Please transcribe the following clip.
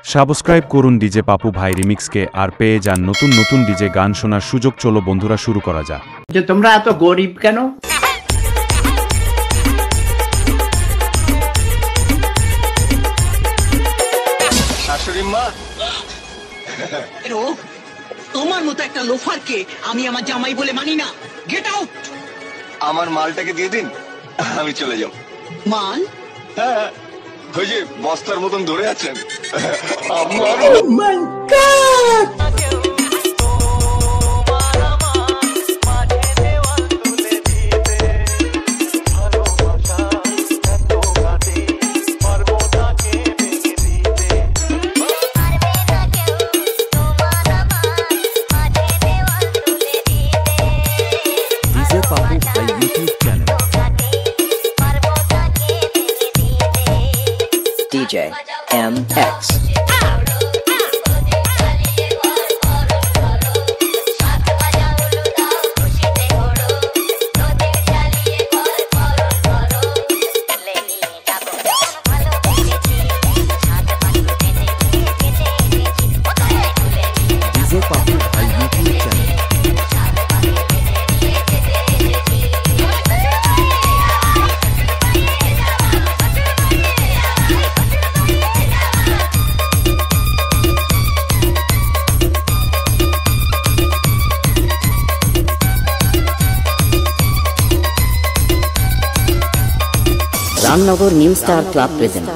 Subscribe করুন DJ Papu ভাই রিমিক্সকে আর পেয়ে যান নতুন নতুন ডিজে গান শোনার সুযোগ। চলো বন্ধুরা শুরু করা যাক। যে তোমরা এত গরিব কেন? শাশুড়ি মা, তোমার মতো একটা লোফারকে আমি আমার জামাই বলে মানি না। Get out. আমার মালটাকে দিয়ে দিন, আমি চলে যাব। মাল? হ্যাঁ, ওই যে বস্তার মতন ধরে আছেন আমার। ডিজে পাপু ভাই YouTube channel DJ MX. DJ Papu ভাই YouTube channel Ramnagar New Star Club present